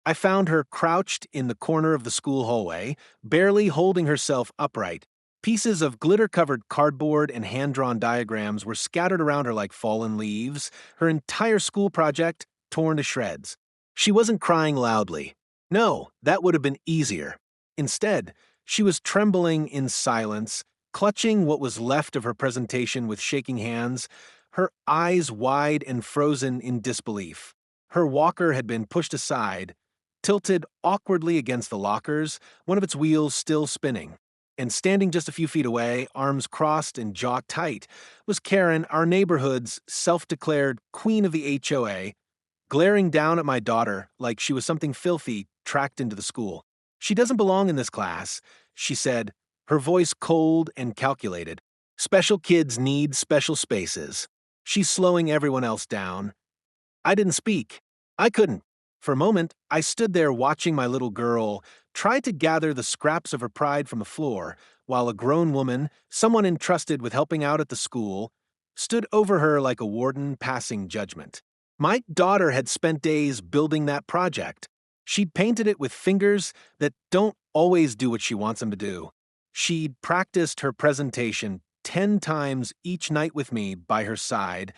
I found her crouched in the corner of the school hallway, barely holding herself upright. Pieces of glitter-covered cardboard and hand-drawn diagrams were scattered around her like fallen leaves, her entire school project torn to shreds. She wasn't crying loudly. No, that would have been easier. Instead, she was trembling in silence, clutching what was left of her presentation with shaking hands, her eyes wide and frozen in disbelief. Her walker had been pushed aside, tilted awkwardly against the lockers, one of its wheels still spinning. And standing just a few feet away, arms crossed and jaw tight, was Karen, our neighborhood's self-declared queen of the HOA, glaring down at my daughter like she was something filthy tracked into the school. "She doesn't belong in this class," she said, her voice cold and calculated. "Special kids need special spaces. She's slowing everyone else down." I didn't speak. I couldn't. For a moment, I stood there watching my little girl try to gather the scraps of her pride from the floor, while a grown woman, someone entrusted with helping out at the school, stood over her like a warden passing judgment. My daughter had spent days building that project. She'd painted it with fingers that don't always do what she wants them to do. She'd practiced her presentation 10 times each night with me by her side,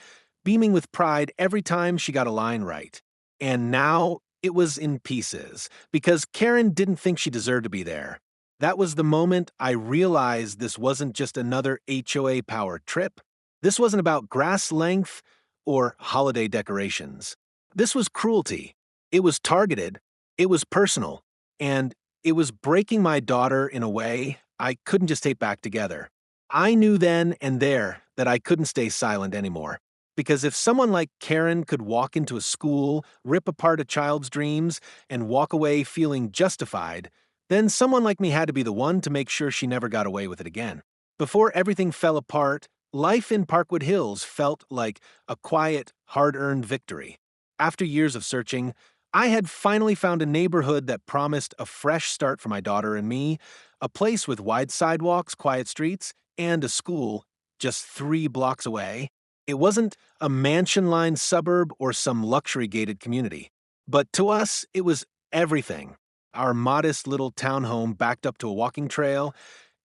beaming with pride every time she got a line right. And now it was in pieces, because Karen didn't think she deserved to be there. That was the moment I realized this wasn't just another HOA-powered trip. This wasn't about grass length or holiday decorations. This was cruelty. It was targeted. It was personal. And it was breaking my daughter in a way I couldn't just tape back together. I knew then and there that I couldn't stay silent anymore. Because if someone like Karen could walk into a school, rip apart a child's dreams, and walk away feeling justified, then someone like me had to be the one to make sure she never got away with it again. Before everything fell apart, life in Parkwood Hills felt like a quiet, hard-earned victory. After years of searching, I had finally found a neighborhood that promised a fresh start for my daughter and me, a place with wide sidewalks, quiet streets, and a school just 3 blocks away. It wasn't a mansion-lined suburb or some luxury-gated community. But to us, it was everything. Our modest little townhome backed up to a walking trail,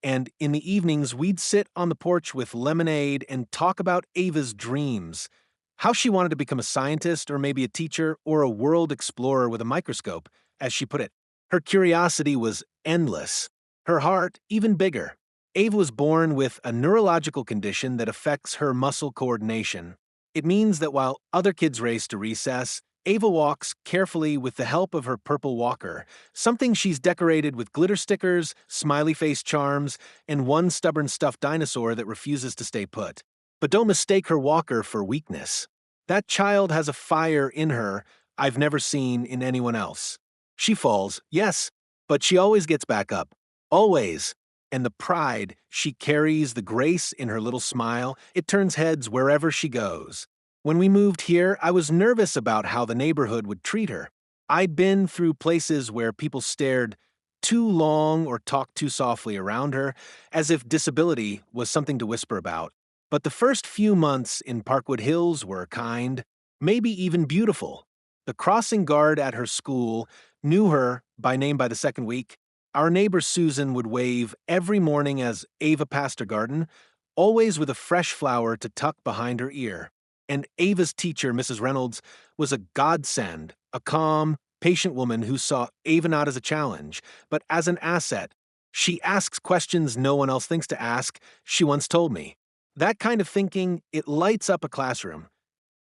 and in the evenings we'd sit on the porch with lemonade and talk about Ava's dreams. How she wanted to become a scientist or maybe a teacher or a world explorer with a microscope, as she put it. Her curiosity was endless. Her heart even bigger. Ava was born with a neurological condition that affects her muscle coordination. It means that while other kids race to recess, Ava walks carefully with the help of her purple walker, something she's decorated with glitter stickers, smiley face charms, and one stubborn stuffed dinosaur that refuses to stay put. But don't mistake her walker for weakness. That child has a fire in her I've never seen in anyone else. She falls, yes, but she always gets back up. Always. And the pride she carries, the grace in her little smile, it turns heads wherever she goes. When we moved here, I was nervous about how the neighborhood would treat her. I'd been through places where people stared too long or talked too softly around her, as if disability was something to whisper about. But the first few months in Parkwood Hills were kind, maybe even beautiful. The crossing guard at her school knew her by name by the second week. Our neighbor Susan would wave every morning as Ava passed her garden, always with a fresh flower to tuck behind her ear. And Ava's teacher, Mrs. Reynolds, was a godsend, a calm, patient woman who saw Ava not as a challenge, but as an asset. She asks questions no one else thinks to ask, she once told me. That kind of thinking, it lights up a classroom.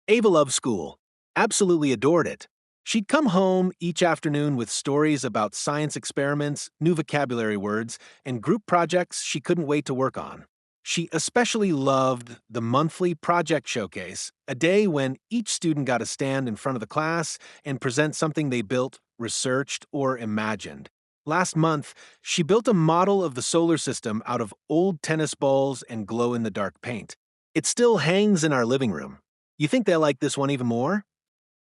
Ava loved school, absolutely adored it. She'd come home each afternoon with stories about science experiments, new vocabulary words, and group projects she couldn't wait to work on. She especially loved the monthly project showcase, a day when each student got to stand in front of the class and present something they built, researched, or imagined. Last month, she built a model of the solar system out of old tennis balls and glow-in-the-dark paint. It still hangs in our living room. You think they'll like this one even more?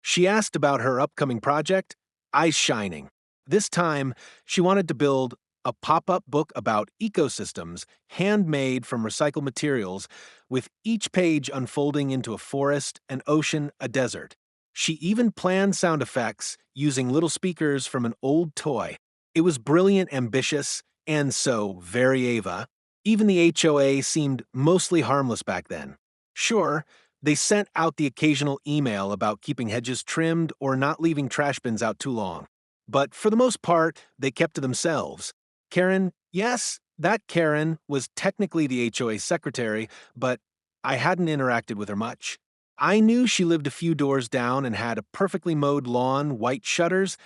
She asked about her upcoming project, eyes shining. This time, she wanted to build a pop-up book about ecosystems, handmade from recycled materials, with each page unfolding into a forest, an ocean, a desert. She even planned sound effects using little speakers from an old toy. It was brilliant, ambitious, and so very Ava. Even the HOA seemed mostly harmless back then. Sure, they sent out the occasional email about keeping hedges trimmed or not leaving trash bins out too long. But for the most part, they kept to themselves. Karen, yes, that Karen was technically the HOA secretary, but I hadn't interacted with her much. I knew she lived a few doors down and had a perfectly mowed lawn, white shutters,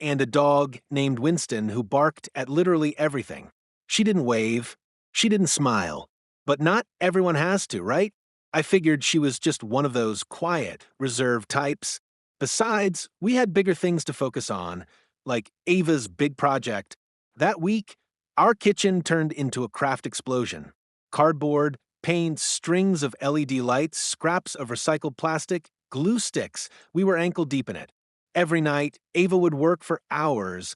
and a dog named Winston who barked at literally everything. She didn't wave. She didn't smile. But not everyone has to, right? I figured she was just one of those quiet, reserved types. Besides, we had bigger things to focus on, like Ava's big project. That week, our kitchen turned into a craft explosion. Cardboard, paint, strings of LED lights, scraps of recycled plastic, glue sticks. We were ankle deep in it. Every night, Ava would work for hours,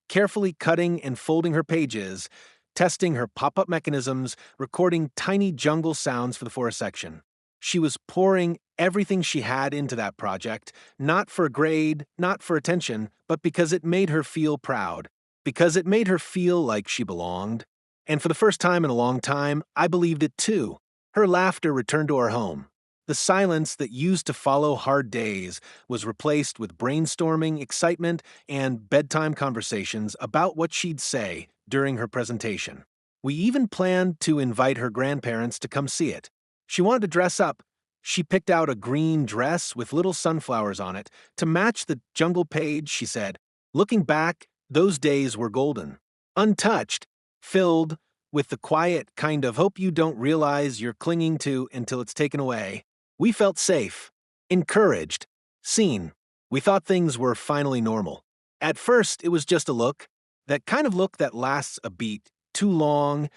carefully cutting and folding her pages, testing her pop-up mechanisms, recording tiny jungle sounds for the forest section. She was pouring everything she had into that project, not for a grade, not for attention, but because it made her feel proud, because it made her feel like she belonged. And for the first time in a long time, I believed it too. Her laughter returned to our home. The silence that used to follow hard days was replaced with brainstorming, excitement, and bedtime conversations about what she'd say during her presentation. We even planned to invite her grandparents to come see it. She wanted to dress up. She picked out a green dress with little sunflowers on it to match the jungle page, she said. Looking back, those days were golden. Untouched, filled with the quiet kind of hope you don't realize you're clinging to until it's taken away. We felt safe, encouraged, seen. We thought things were finally normal. At first, it was just a look, that kind of look that lasts a beat, too long,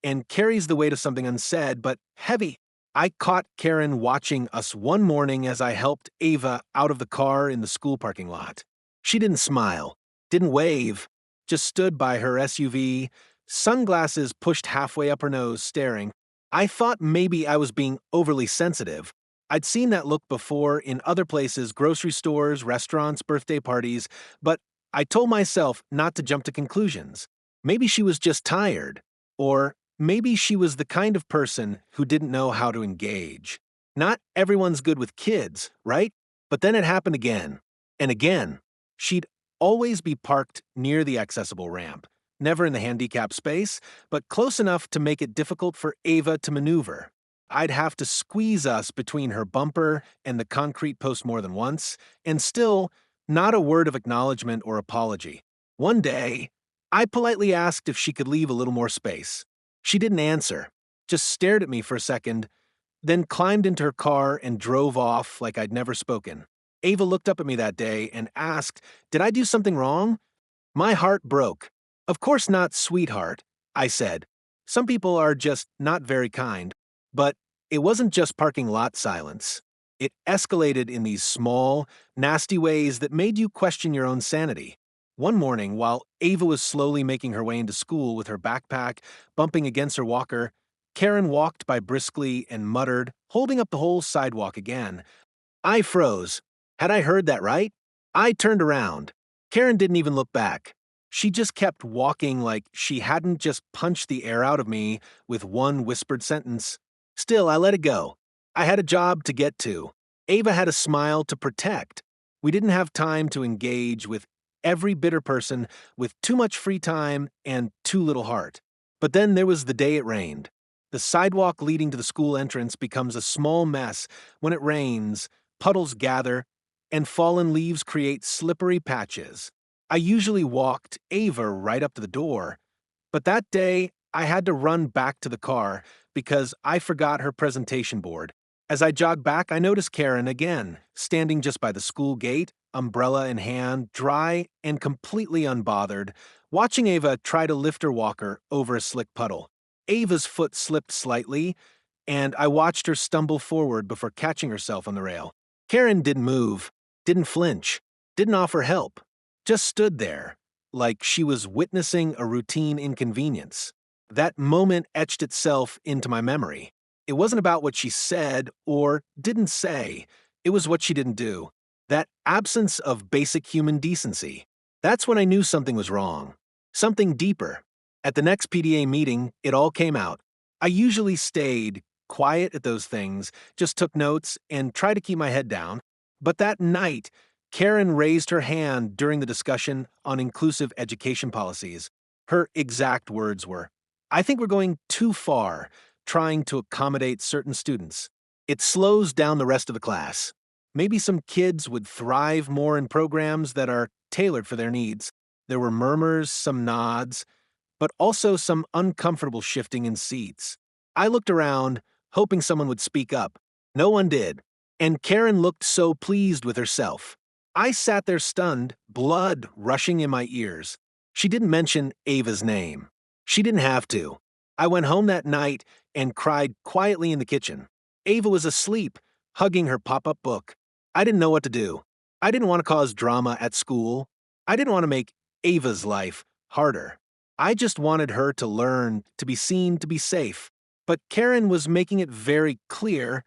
and carries the weight of something unsaid, but heavy. I caught Karen watching us one morning as I helped Ava out of the car in the school parking lot. She didn't smile, didn't wave, just stood by her SUV, sunglasses pushed halfway up her nose, staring. I thought maybe I was being overly sensitive. I'd seen that look before in other places, grocery stores, restaurants, birthday parties, but I told myself not to jump to conclusions. Maybe she was just tired, or maybe she was the kind of person who didn't know how to engage. Not everyone's good with kids, right? But then it happened again, and again. She'd always be parked near the accessible ramp, never in the handicap space, but close enough to make it difficult for Ava to maneuver. I'd have to squeeze us between her bumper and the concrete post more than once, and still, not a word of acknowledgement or apology. One day, I politely asked if she could leave a little more space. She didn't answer, just stared at me for a second, then climbed into her car and drove off like I'd never spoken. Ava looked up at me that day and asked, "Did I do something wrong?" My heart broke. "Of course not, sweetheart," I said. "Some people are just not very kind." But it wasn't just parking lot silence. It escalated in these small, nasty ways that made you question your own sanity. One morning, while Ava was slowly making her way into school with her backpack bumping against her walker, Karen walked by briskly and muttered, holding up the whole sidewalk again. I froze. Had I heard that right? I turned around. Karen didn't even look back. She just kept walking like she hadn't just punched the air out of me with one whispered sentence. Still, I let it go. I had a job to get to. Ava had a smile to protect. We didn't have time to engage with every bitter person with too much free time and too little heart. But then there was the day it rained. The sidewalk leading to the school entrance becomes a small mess when it rains, puddles gather, and fallen leaves create slippery patches. I usually walked Ava right up to the door, but that day I had to run back to the car because I forgot her presentation board. As I jogged back, I noticed Karen again, standing just by the school gate, umbrella in hand, dry and completely unbothered, watching Ava try to lift her walker over a slick puddle. Ava's foot slipped slightly, and I watched her stumble forward before catching herself on the rail. Karen didn't move, didn't flinch, didn't offer help, just stood there, like she was witnessing a routine inconvenience. That moment etched itself into my memory. It wasn't about what she said or didn't say, it was what she didn't do. That absence of basic human decency. That's when I knew something was wrong. Something deeper. At the next PDA meeting, it all came out. I usually stayed quiet at those things, just took notes, and tried to keep my head down. But that night, Karen raised her hand during the discussion on inclusive education policies. Her exact words were, "I think we're going too far, trying to accommodate certain students. It slows down the rest of the class. Maybe some kids would thrive more in programs that are tailored for their needs." There were murmurs, some nods, but also some uncomfortable shifting in seats. I looked around, hoping someone would speak up. No one did, and Karen looked so pleased with herself. I sat there stunned, blood rushing in my ears. She didn't mention Ava's name. She didn't have to. I went home that night and cried quietly in the kitchen. Ava was asleep, hugging her pop-up book. I didn't know what to do. I didn't want to cause drama at school. I didn't want to make Ava's life harder. I just wanted her to learn, to be seen, to be safe. But Karen was making it very clear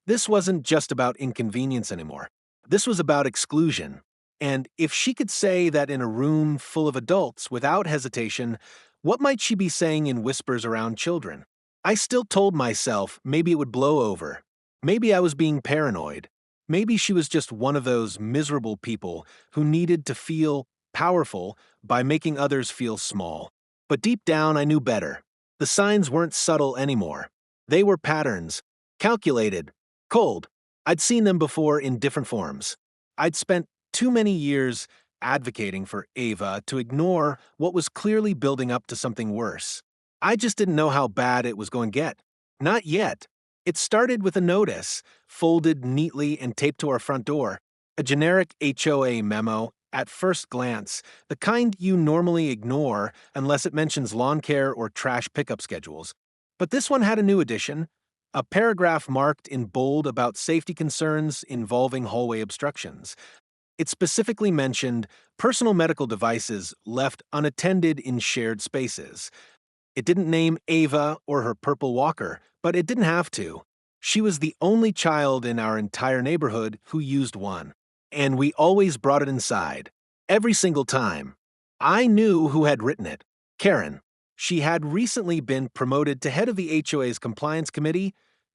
this wasn't just about inconvenience anymore. This was about exclusion. And if she could say that in a room full of adults without hesitation, what might she be saying in whispers around children? I still told myself maybe it would blow over. Maybe I was being paranoid. Maybe she was just one of those miserable people who needed to feel powerful by making others feel small. But deep down, I knew better. The signs weren't subtle anymore. They were patterns, calculated, cold. I'd seen them before in different forms. I'd spent too many years advocating for Ava to ignore what was clearly building up to something worse. I just didn't know how bad it was going to get. Not yet. It started with a notice, folded neatly and taped to our front door. A generic HOA memo, at first glance, the kind you normally ignore unless it mentions lawn care or trash pickup schedules. But this one had a new addition, a paragraph marked in bold about safety concerns involving hallway obstructions. It specifically mentioned personal medical devices left unattended in shared spaces. It didn't name Ava or her purple walker, but it didn't have to. She was the only child in our entire neighborhood who used one, and we always brought it inside. Every single time. I knew who had written it. Karen. She had recently been promoted to head of the HOA's compliance committee,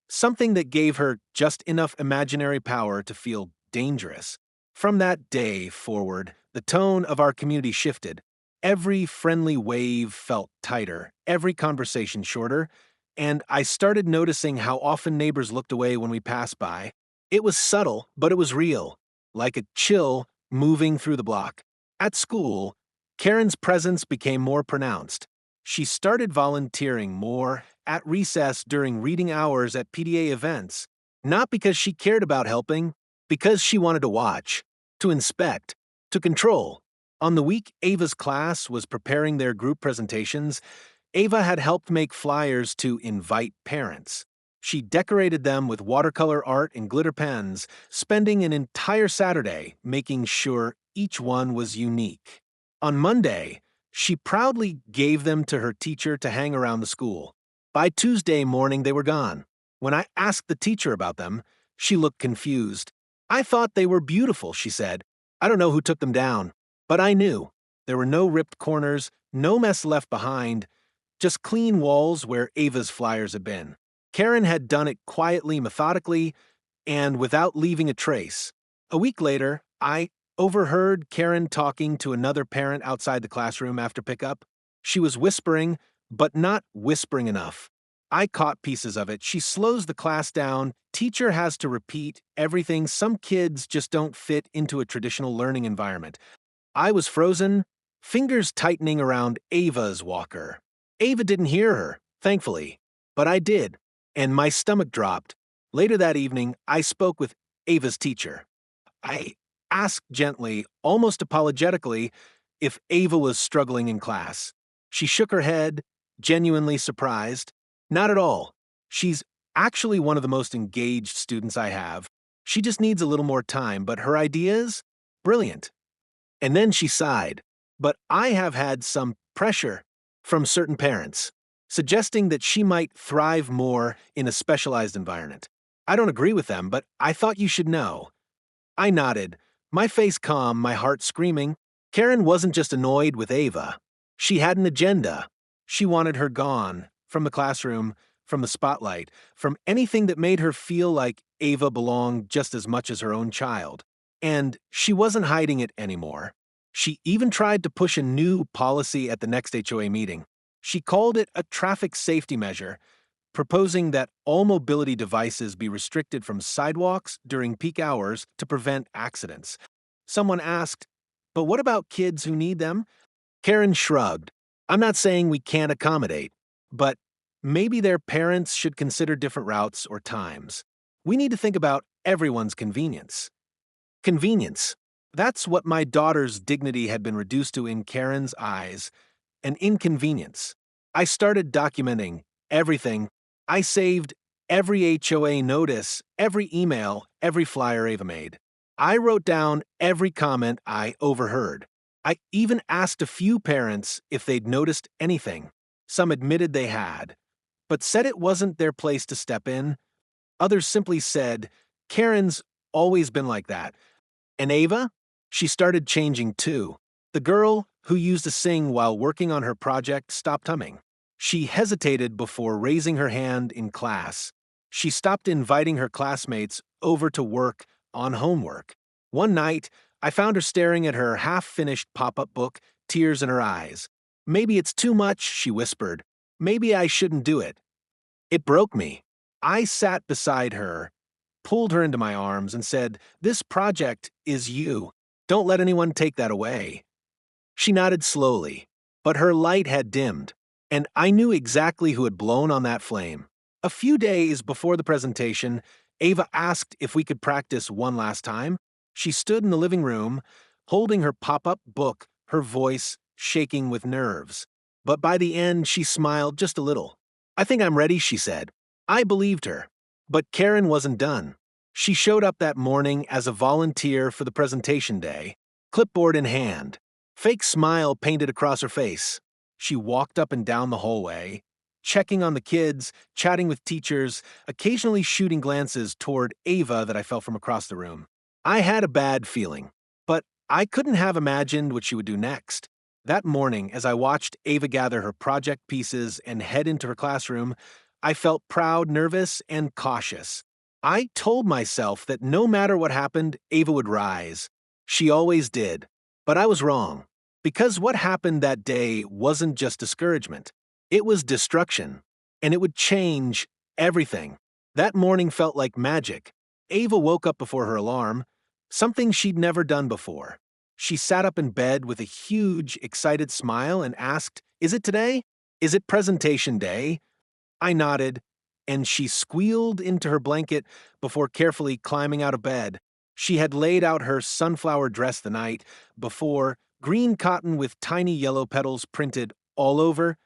something that gave her just enough imaginary power to feel dangerous. From that day forward, the tone of our community shifted. Every friendly wave felt tighter, every conversation shorter, and I started noticing how often neighbors looked away when we passed by. It was subtle, but it was real, like a chill moving through the block. At school, Karen's presence became more pronounced. She started volunteering more at recess during reading hours at PDA events, not because she cared about helping, because she wanted to watch, to inspect, to control. On the week Ava's class was preparing their group presentations, Ava had helped make flyers to invite parents. She decorated them with watercolor art and glitter pens, spending an entire Saturday making sure each one was unique. On Monday, she proudly gave them to her teacher to hang around the school. By Tuesday morning, they were gone. When I asked the teacher about them, she looked confused. "I thought they were beautiful," she said. "I don't know who took them down, but I knew. There were no ripped corners, no mess left behind, just clean walls where Ava's flyers had been." Karen had done it quietly, methodically, and without leaving a trace. A week later, I overheard Karen talking to another parent outside the classroom after pickup. She was whispering, but not whispering enough. I caught pieces of it. She slows the class down. Teacher has to repeat everything. Some kids just don't fit into a traditional learning environment. I was frozen, fingers tightening around Ava's walker. Ava didn't hear her, thankfully, but I did, and my stomach dropped. Later that evening, I spoke with Ava's teacher. I asked gently, almost apologetically, if Ava was struggling in class. She shook her head, genuinely surprised. Not at all. She's actually one of the most engaged students I have. She just needs a little more time, but her ideas? Brilliant. And then she sighed. But I have had some pressure from certain parents, suggesting that she might thrive more in a specialized environment. I don't agree with them, but I thought you should know. I nodded, My face calm, my heart screaming. Karen wasn't just annoyed with Ava. She had an agenda. She wanted her gone, from the classroom, from the spotlight, from anything that made her feel like Ava belonged just as much as her own child. And she wasn't hiding it anymore. She even tried to push a new policy at the next HOA meeting. She called it a traffic safety measure, proposing that all mobility devices be restricted from sidewalks during peak hours to prevent accidents. Someone asked, "But what about kids who need them?" Karen shrugged. "I'm not saying we can't accommodate, but maybe their parents should consider different routes or times. We need to think about everyone's convenience." Convenience. That's what my daughter's dignity had been reduced to in Karen's eyes, an inconvenience. I started documenting everything. I saved every HOA notice, every email, every flyer Ava made. I wrote down every comment I overheard. I even asked a few parents if they'd noticed anything. Some admitted they had, but said it wasn't their place to step in. Others simply said, "Karen's always been like that." And Ava? She started changing too. The girl who used to sing while working on her project stopped humming. She hesitated before raising her hand in class. She stopped inviting her classmates over to work on homework. One night, I found her staring at her half-finished pop-up book, tears in her eyes. "Maybe it's too much," she whispered. "Maybe I shouldn't do it." It broke me. I sat beside her, pulled her into my arms, and said, "This project is you. Don't let anyone take that away." She nodded slowly, but her light had dimmed, and I knew exactly who had blown on that flame. A few days before the presentation, Ava asked if we could practice one last time. She stood in the living room, holding her pop-up book, her voice shaking with nerves. But by the end, she smiled just a little. "I think I'm ready," she said. I believed her. But Karen wasn't done. She showed up that morning as a volunteer for the presentation day, clipboard in hand, fake smile painted across her face. She walked up and down the hallway, checking on the kids, chatting with teachers, occasionally shooting glances toward Ava that I felt from across the room. I had a bad feeling, but I couldn't have imagined what she would do next. That morning, as I watched Ava gather her project pieces and head into her classroom, I felt proud, nervous, and cautious. I told myself that no matter what happened, Ava would rise. She always did. But I was wrong. Because what happened that day wasn't just discouragement. It was destruction. And it would change everything. That morning felt like magic. Ava woke up before her alarm, something she'd never done before. She sat up in bed with a huge, excited smile and asked, "Is it today? Is it presentation day?" I nodded, and she squealed into her blanket before carefully climbing out of bed. She had laid out her sunflower dress the night before, green cotton with tiny yellow petals printed all over,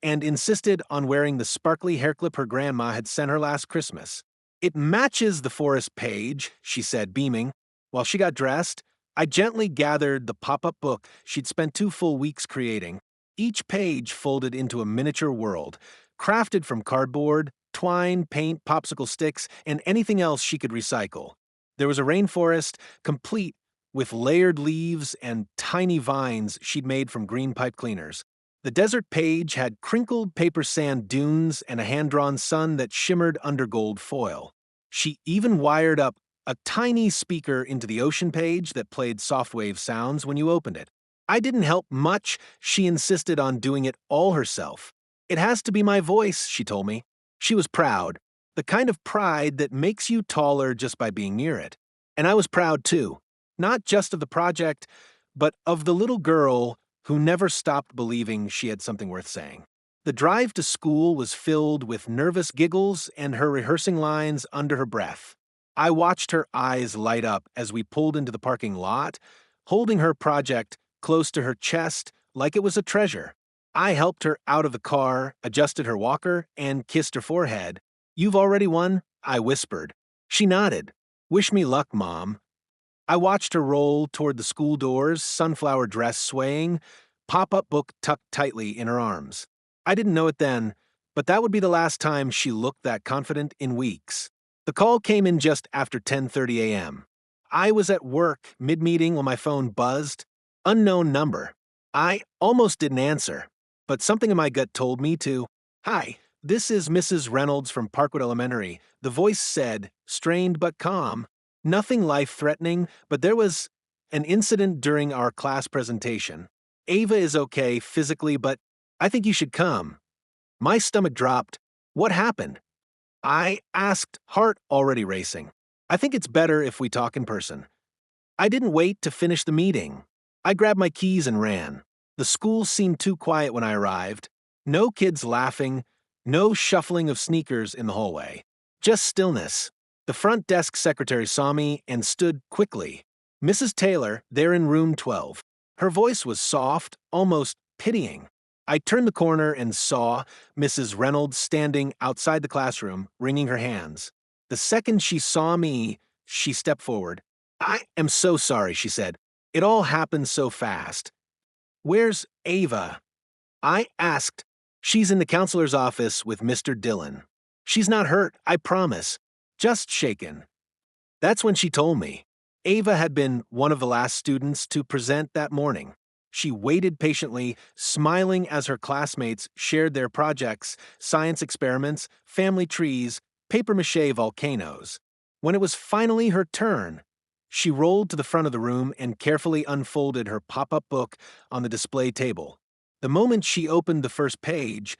and insisted on wearing the sparkly hair clip her grandma had sent her last Christmas. "It matches the forest page," she said, beaming. While she got dressed, I gently gathered the pop-up book she'd spent 2 full weeks creating. Each page folded into a miniature world, crafted from cardboard, twine, paint, popsicle sticks, and anything else she could recycle. There was a rainforest, complete with layered leaves and tiny vines she'd made from green pipe cleaners. The desert page had crinkled paper sand dunes and a hand-drawn sun that shimmered under gold foil. She even wired up a tiny speaker into the ocean page that played soft wave sounds when you opened it. I didn't help much. She insisted on doing it all herself. "It has to be my voice," she told me. She was proud, the kind of pride that makes you taller just by being near it. And I was proud too, not just of the project, but of the little girl who never stopped believing she had something worth saying. The drive to school was filled with nervous giggles and her rehearsing lines under her breath. I watched her eyes light up as we pulled into the parking lot, holding her project close to her chest like it was a treasure. I helped her out of the car, adjusted her walker, and kissed her forehead. "You've already won," I whispered. She nodded. "Wish me luck, Mom." I watched her roll toward the school doors, sunflower dress swaying, pop-up book tucked tightly in her arms. I didn't know it then, but that would be the last time she looked that confident in weeks. The call came in just after 10:30 a.m. I was at work mid-meeting when my phone buzzed. Unknown number. I almost didn't answer, but something in my gut told me to. Hi, this is Mrs. Reynolds from Parkwood Elementary. The voice said, strained but calm. Nothing life-threatening, but there was an incident during our class presentation. Ava is okay physically, but I think you should come. My stomach dropped. What happened? I asked, heart already racing. I think it's better if we talk in person. I didn't wait to finish the meeting. I grabbed my keys and ran. The school seemed too quiet when I arrived. No kids laughing, no shuffling of sneakers in the hallway. Just stillness. The front desk secretary saw me and stood quickly. Mrs. Taylor, there in room 12. Her voice was soft, almost pitying. I turned the corner and saw Mrs. Reynolds standing outside the classroom, wringing her hands. The second she saw me, she stepped forward. I am so sorry, she said. It all happened so fast. Where's Ava? I asked. She's in the counselor's office with Mr. Dillon. She's not hurt, I promise. Just shaken. That's when she told me. Ava had been one of the last students to present that morning. She waited patiently, smiling as her classmates shared their projects, science experiments, family trees, papier-mâché volcanoes. When it was finally her turn, she rolled to the front of the room and carefully unfolded her pop-up book on the display table. The moment she opened the first page,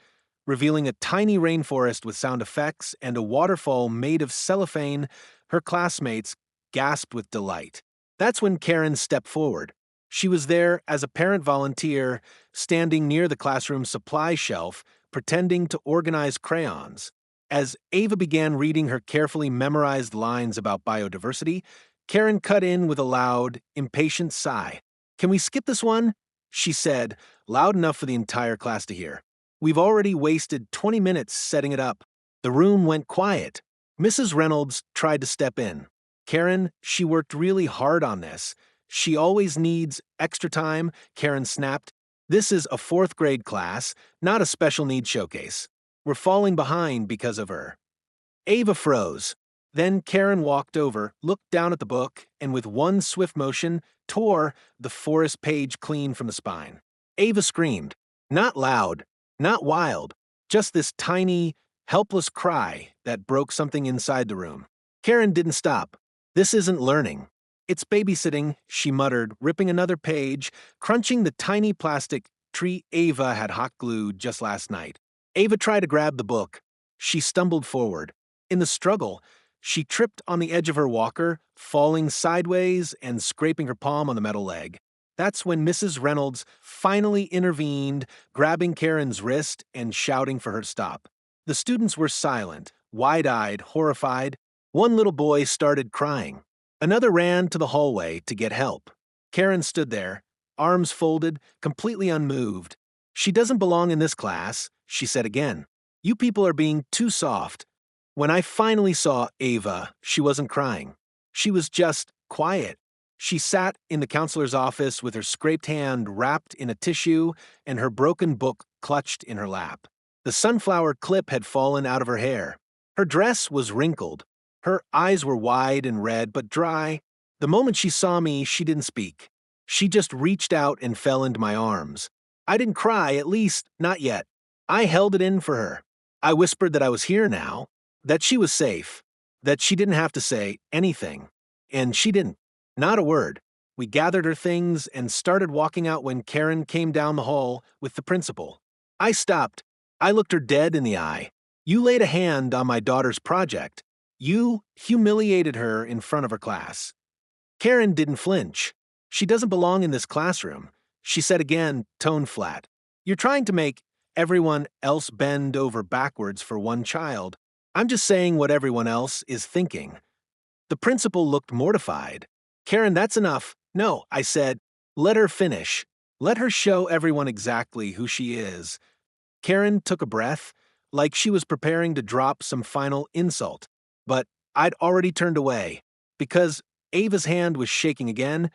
revealing a tiny rainforest with sound effects and a waterfall made of cellophane, her classmates gasped with delight. That's when Karen stepped forward. She was there as a parent volunteer, standing near the classroom supply shelf, pretending to organize crayons. As Ava began reading her carefully memorized lines about biodiversity, Karen cut in with a loud, impatient sigh. "Can we skip this one?" she said, loud enough for the entire class to hear. "We've already wasted 20 minutes setting it up." The room went quiet. Mrs. Reynolds tried to step in. "Karen, she worked really hard on this. She always needs extra time," Karen snapped. "This is a 4th grade class, not a special needs showcase. We're falling behind because of her." Ava froze. Then Karen walked over, looked down at the book, and with one swift motion, tore the forest page clean from the spine. Ava screamed. Not loud, not wild, just this tiny, helpless cry that broke something inside the room. Karen didn't stop. "This isn't learning. It's babysitting," she muttered, ripping another page, crunching the tiny plastic tree Ava had hot glued just last night. Ava tried to grab the book. She stumbled forward. In the struggle, she tripped on the edge of her walker, falling sideways and scraping her palm on the metal leg. That's when Mrs. Reynolds finally intervened, grabbing Karen's wrist and shouting for her to stop. The students were silent, wide-eyed, horrified. One little boy started crying. Another ran to the hallway to get help. Karen stood there, arms folded, completely unmoved. "She doesn't belong in this class," she said again. "You people are being too soft." When I finally saw Ava, she wasn't crying. She was just quiet. She sat in the counselor's office with her scraped hand wrapped in a tissue and her broken book clutched in her lap. The sunflower clip had fallen out of her hair. Her dress was wrinkled. Her eyes were wide and red but dry. The moment she saw me, she didn't speak. She just reached out and fell into my arms. I didn't cry, at least not yet. I held it in for her. I whispered that I was here now, that she was safe, that she didn't have to say anything. And she didn't. Not a word. We gathered her things and started walking out when Karen came down the hall with the principal. I stopped. I looked her dead in the eye. "You laid a hand on my daughter's project. You humiliated her in front of her class." Karen didn't flinch. "She doesn't belong in this classroom," she said again, tone flat. "You're trying to make everyone else bend over backwards for one child. I'm just saying what everyone else is thinking." The principal looked mortified. "Karen, that's enough." "No," I said. "Let her finish. Let her show everyone exactly who she is." Karen took a breath, like she was preparing to drop some final insult. But I'd already turned away, because Ava's hand was shaking again,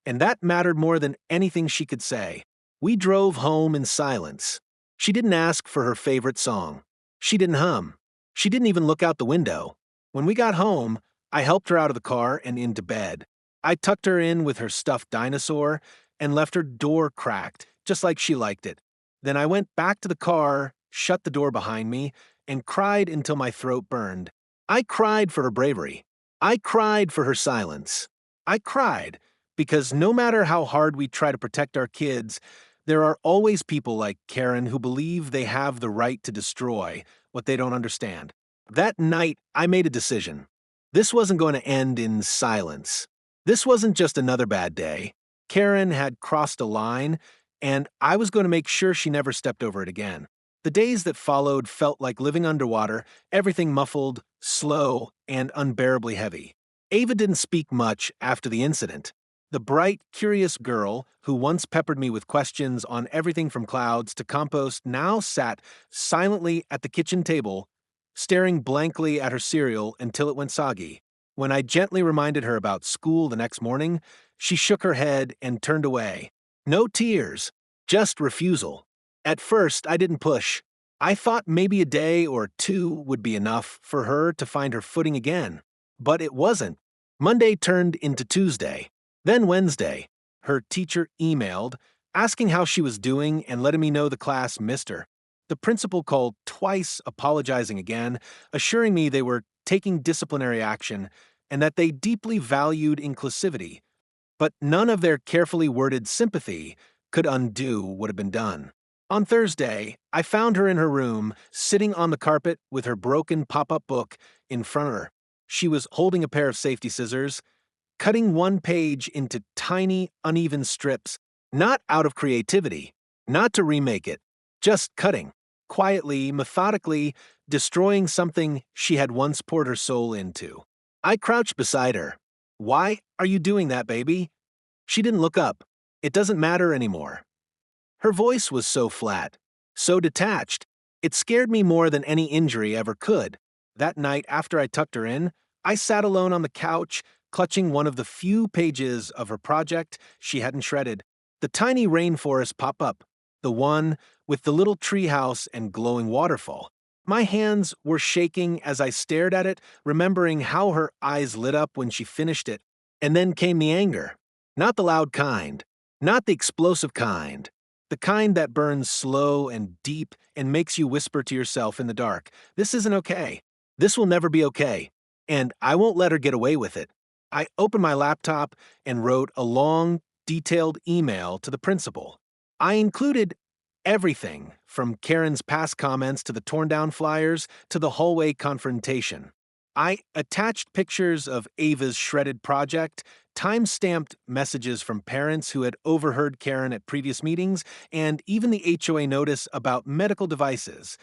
and that mattered more than anything she could say. We drove home in silence. She didn't ask for her favorite song. She didn't hum. She didn't even look out the window. When we got home, I helped her out of the car and into bed. I tucked her in with her stuffed dinosaur and left her door cracked, just like she liked it. Then I went back to the car, shut the door behind me, and cried until my throat burned. I cried for her bravery. I cried for her silence. I cried because no matter how hard we try to protect our kids, there are always people like Karen who believe they have the right to destroy what they don't understand. That night, I made a decision. This wasn't going to end in silence. This wasn't just another bad day. Karen had crossed a line, and I was going to make sure she never stepped over it again. The days that followed felt like living underwater, everything muffled, slow, and unbearably heavy. Ava didn't speak much after the incident. The bright, curious girl who once peppered me with questions on everything from clouds to compost now sat silently at the kitchen table, staring blankly at her cereal until it went soggy. When I gently reminded her about school the next morning, she shook her head and turned away. No tears, just refusal. At first, I didn't push. I thought maybe a day or two would be enough for her to find her footing again. But it wasn't. Monday turned into Tuesday. Then Wednesday. Her teacher emailed, asking how she was doing and letting me know the class missed her. The principal called twice, apologizing again, assuring me they were taking disciplinary action and that they deeply valued inclusivity. But none of their carefully worded sympathy could undo what had been done. On Thursday, I found her in her room, sitting on the carpet with her broken pop-up book in front of her. She was holding a pair of safety scissors, cutting one page into tiny, uneven strips, not out of creativity, not to remake it, just cutting, quietly, methodically, destroying something she had once poured her soul into. I crouched beside her. "Why are you doing that, baby?" She didn't look up. "It doesn't matter anymore." Her voice was so flat, so detached. It scared me more than any injury ever could. That night, after I tucked her in, I sat alone on the couch, clutching one of the few pages of her project she hadn't shredded. The tiny rainforest pop-up, the one with the little treehouse and glowing waterfall. My hands were shaking as I stared at it, remembering how her eyes lit up when she finished it. And then came the anger. Not the loud kind, not the explosive kind. The kind that burns slow and deep and makes you whisper to yourself in the dark, "This isn't okay. This will never be okay. And I won't let her get away with it." I opened my laptop and wrote a long, detailed email to the principal. I included everything from Karen's past comments to the torn-down flyers to the hallway confrontation. I attached pictures of Ava's shredded project, time-stamped messages from parents who had overheard Karen at previous meetings, and even the HOA notice about medical devices.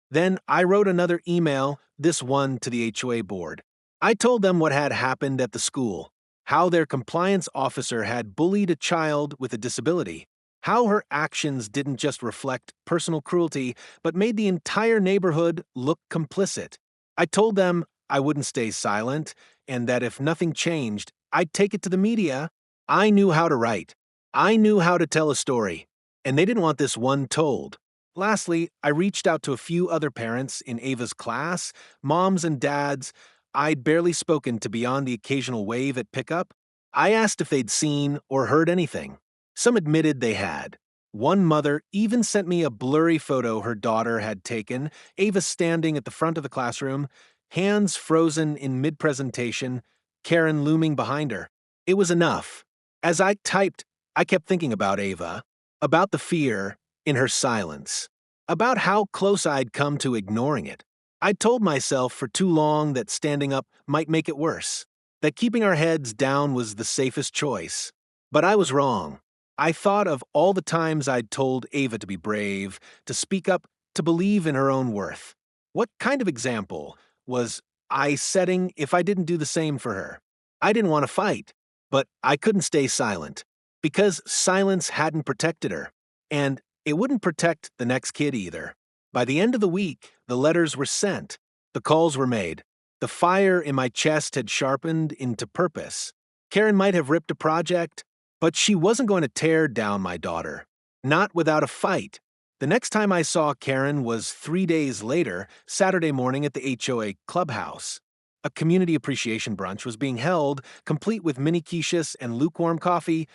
Then I wrote another email, this one to the HOA board. I told them what had happened at the school, how their compliance officer had bullied a child with a disability, how her actions didn't just reflect personal cruelty, but made the entire neighborhood look complicit. I told them I wouldn't stay silent, and that if nothing changed, I'd take it to the media. I knew how to write. I knew how to tell a story, and they didn't want this one told. Lastly, I reached out to a few other parents in Ava's class, moms and dads I'd barely spoken to beyond the occasional wave at pickup. I asked if they'd seen or heard anything. Some admitted they had. One mother even sent me a blurry photo her daughter had taken, Ava standing at the front of the classroom, hands frozen in mid-presentation, Karen looming behind her. It was enough. As I typed, I kept thinking about Ava, about the fear in her silence, about how close I'd come to ignoring it. I'd told myself for too long that standing up might make it worse, that keeping our heads down was the safest choice. But I was wrong. I thought of all the times I'd told Ava to be brave, to speak up, to believe in her own worth. What kind of example was I setting if I didn't do the same for her? I didn't want to fight, but I couldn't stay silent, because silence hadn't protected her, and it wouldn't protect the next kid either. By the end of the week, the letters were sent, the calls were made, the fire in my chest had sharpened into purpose. Karen might have ripped a project, but she wasn't going to tear down my daughter. Not without a fight. The next time I saw Karen was 3 days later, Saturday morning at the HOA clubhouse. A community appreciation brunch was being held, complete with mini quiches and lukewarm coffee,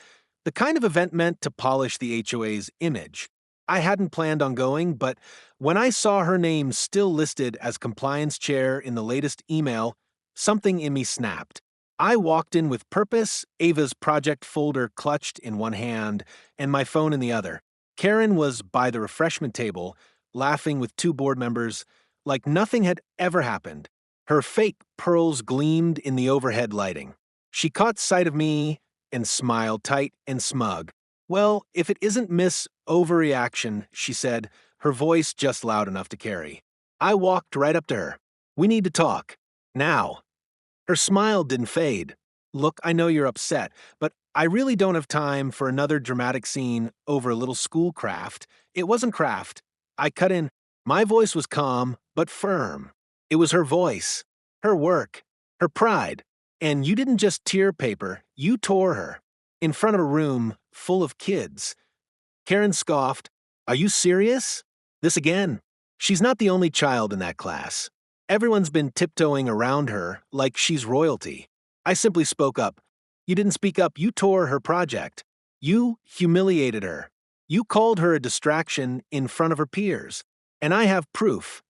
the kind of event meant to polish the HOA's image. I hadn't planned on going, but when I saw her name still listed as compliance chair in the latest email, something in me snapped. I walked in with purpose, Ava's project folder clutched in one hand and my phone in the other. Karen was by the refreshment table, laughing with two board members like nothing had ever happened. Her fake pearls gleamed in the overhead lighting. She caught sight of me and smiled tight and smug. "Well, if it isn't Miss Overreaction," she said, her voice just loud enough to carry. I walked right up to her. "We need to talk. Now." Her smile didn't fade. "Look, I know you're upset, but I really don't have time for another dramatic scene over a little school craft." It wasn't craft. I cut in. My voice was calm, but firm. It was her voice, her work, her pride. And you didn't just tear paper, you tore her. In front of a room full of kids. Karen scoffed. "Are you serious? This again?" She's not the only child in that class. Everyone's been tiptoeing around her like she's royalty. I simply spoke up. "You didn't speak up, you tore her project. You humiliated her. You called her a distraction in front of her peers. And I have proof."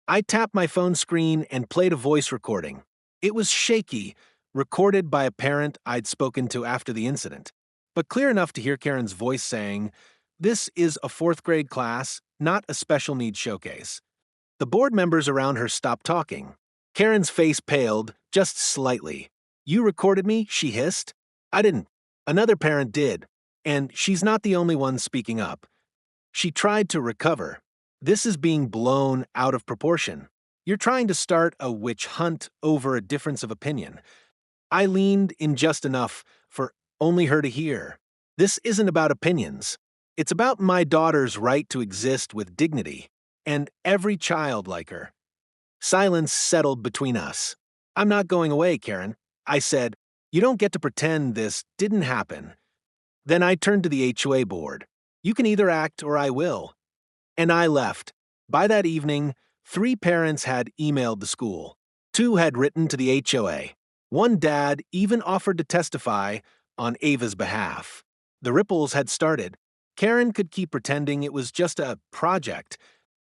I tapped my phone screen and played a voice recording. It was shaky, recorded by a parent I'd spoken to after the incident, but clear enough to hear Karen's voice saying, "This is a fourth grade class, not a special needs showcase." The board members around her stopped talking. Karen's face paled, just slightly. "You recorded me?" she hissed. "I didn't. Another parent did. And she's not the only one speaking up." She tried to recover. "This is being blown out of proportion. You're trying to start a witch hunt over a difference of opinion." I leaned in just enough for only her to hear. "This isn't about opinions. It's about my daughter's right to exist with dignity, and every child like her." Silence settled between us. "I'm not going away, Karen," I said. "You don't get to pretend this didn't happen." Then I turned to the HOA board. "You can either act or I will." And I left. By that evening, 3 parents had emailed the school. 2 had written to the HOA. One dad even offered to testify on Ava's behalf. The ripples had started. Karen could keep pretending it was just a project,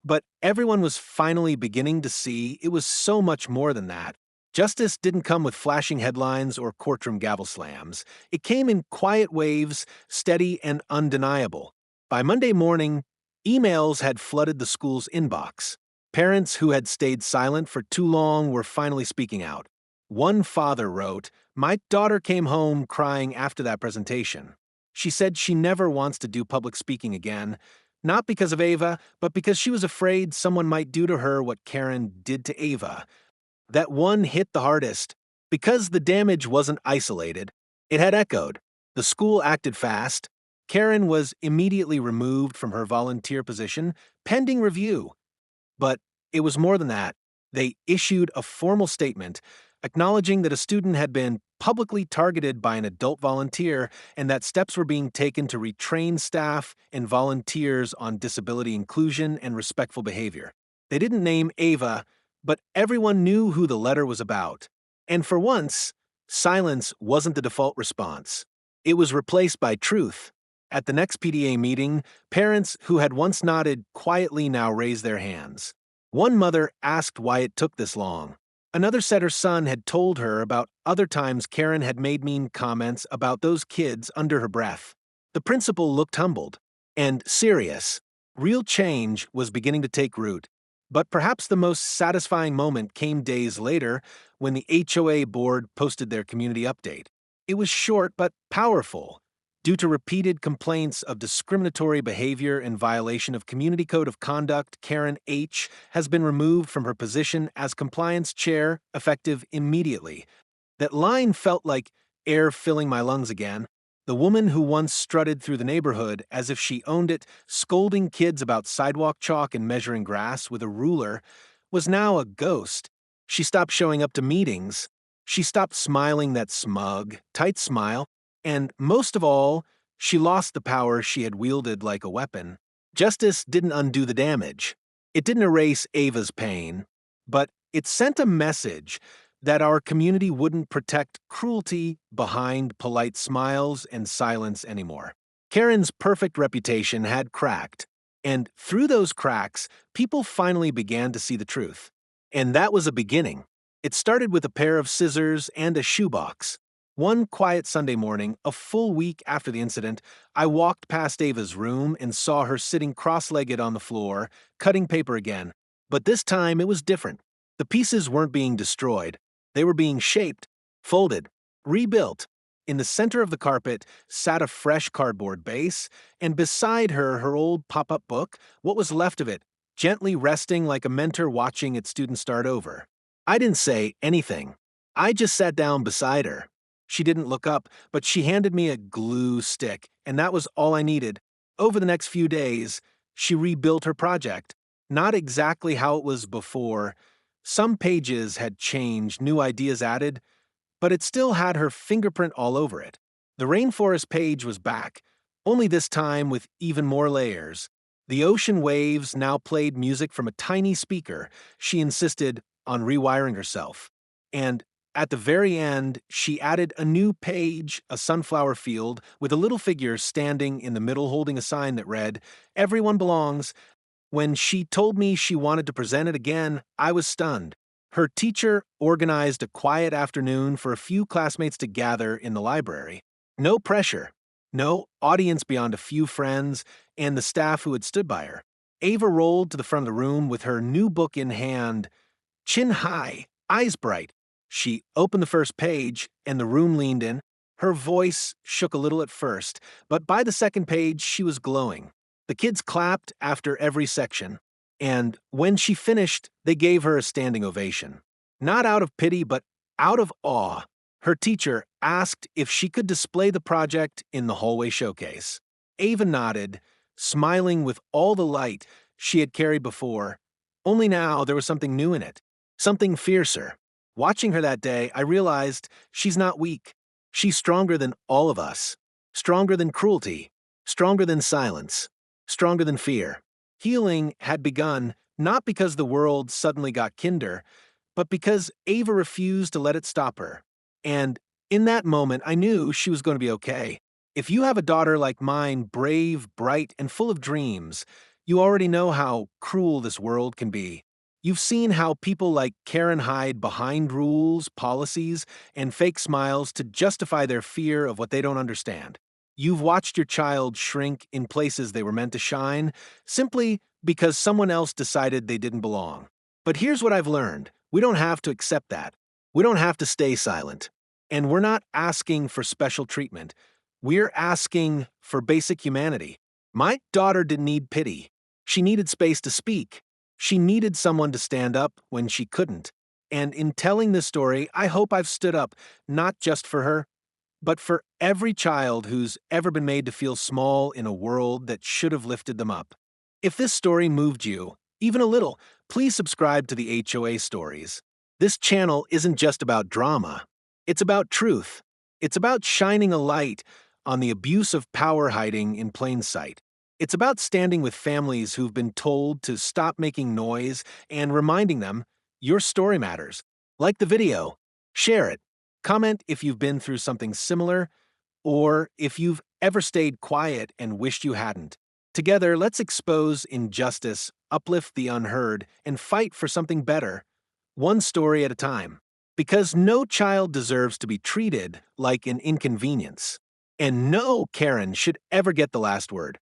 but everyone was finally beginning to see it was so much more than that. Justice didn't come with flashing headlines or courtroom gavel slams. It came in quiet waves, steady and undeniable. By Monday morning, emails had flooded the school's inbox. Parents who had stayed silent for too long were finally speaking out. One father wrote, "My daughter came home crying after that presentation. She said she never wants to do public speaking again, not because of Ava, but because she was afraid someone might do to her what Karen did to Ava." That one hit the hardest. Because the damage wasn't isolated, it had echoed. The school acted fast. Karen was immediately removed from her volunteer position, pending review. But it was more than that. They issued a formal statement acknowledging that a student had been publicly targeted by an adult volunteer and that steps were being taken to retrain staff and volunteers on disability inclusion and respectful behavior. They didn't name Ava, but everyone knew who the letter was about. And for once, silence wasn't the default response. It was replaced by truth. At the next PTA meeting, parents who had once nodded quietly now raised their hands. One mother asked why it took this long. Another said her son had told her about other times Karen had made mean comments about those kids under her breath. The principal looked humbled and serious. Real change was beginning to take root. But perhaps the most satisfying moment came days later when the HOA board posted their community update. It was short but powerful. Due to repeated complaints of discriminatory behavior and violation of Community Code of Conduct, Karen H. has been removed from her position as compliance chair, effective immediately. That line felt like air filling my lungs again. The woman who once strutted through the neighborhood as if she owned it, scolding kids about sidewalk chalk and measuring grass with a ruler, was now a ghost. She stopped showing up to meetings. She stopped smiling that smug, tight smile. And most of all, she lost the power she had wielded like a weapon. Justice didn't undo the damage. It didn't erase Ava's pain, but it sent a message that our community wouldn't protect cruelty behind polite smiles and silence anymore. Karen's perfect reputation had cracked, and through those cracks, people finally began to see the truth. And that was a beginning. It started with a pair of scissors and a shoebox. One quiet Sunday morning, a full week after the incident, I walked past Ava's room and saw her sitting cross-legged on the floor, cutting paper again. But this time it was different. The pieces weren't being destroyed. They were being shaped, folded, rebuilt. In the center of the carpet sat a fresh cardboard base, and beside her, her old pop-up book, what was left of it, gently resting like a mentor watching its students start over. I didn't say anything. I just sat down beside her. She didn't look up, but she handed me a glue stick, and that was all I needed. Over the next few days, she rebuilt her project. Not exactly how it was before. Some pages had changed, new ideas added, but it still had her fingerprint all over it. The rainforest page was back, only this time with even more layers. The ocean waves now played music from a tiny speaker. She insisted on rewiring herself. And at the very end, she added a new page, a sunflower field, with a little figure standing in the middle holding a sign that read, "Everyone belongs." When she told me she wanted to present it again, I was stunned. Her teacher organized a quiet afternoon for a few classmates to gather in the library. No pressure, no audience beyond a few friends and the staff who had stood by her. Ava rolled to the front of the room with her new book in hand, chin high, eyes bright. She opened the first page, and the room leaned in. Her voice shook a little at first, but by the second page, she was glowing. The kids clapped after every section, and when she finished, they gave her a standing ovation. Not out of pity, but out of awe. Her teacher asked if she could display the project in the hallway showcase. Ava nodded, smiling with all the light she had carried before. Only now there was something new in it, something fiercer. Watching her that day, I realized she's not weak. She's stronger than all of us. Stronger than cruelty. Stronger than silence. Stronger than fear. Healing had begun not because the world suddenly got kinder, but because Ava refused to let it stop her. And in that moment, I knew she was going to be okay. If you have a daughter like mine, brave, bright, and full of dreams, you already know how cruel this world can be. You've seen how people like Karen hide behind rules, policies, and fake smiles to justify their fear of what they don't understand. You've watched your child shrink in places they were meant to shine simply because someone else decided they didn't belong. But here's what I've learned. We don't have to accept that. We don't have to stay silent. And we're not asking for special treatment. We're asking for basic humanity. My daughter didn't need pity. She needed space to speak. She needed someone to stand up when she couldn't. And in telling this story, I hope I've stood up not just for her, but for every child who's ever been made to feel small in a world that should have lifted them up. If this story moved you, even a little, please subscribe to the HOA Stories. This channel isn't just about drama. It's about truth. It's about shining a light on the abuse of power hiding in plain sight. It's about standing with families who've been told to stop making noise and reminding them your story matters. Like the video, share it, comment if you've been through something similar, or if you've ever stayed quiet and wished you hadn't. Together, let's expose injustice, uplift the unheard, and fight for something better, one story at a time. Because no child deserves to be treated like an inconvenience. And no Karen should ever get the last word.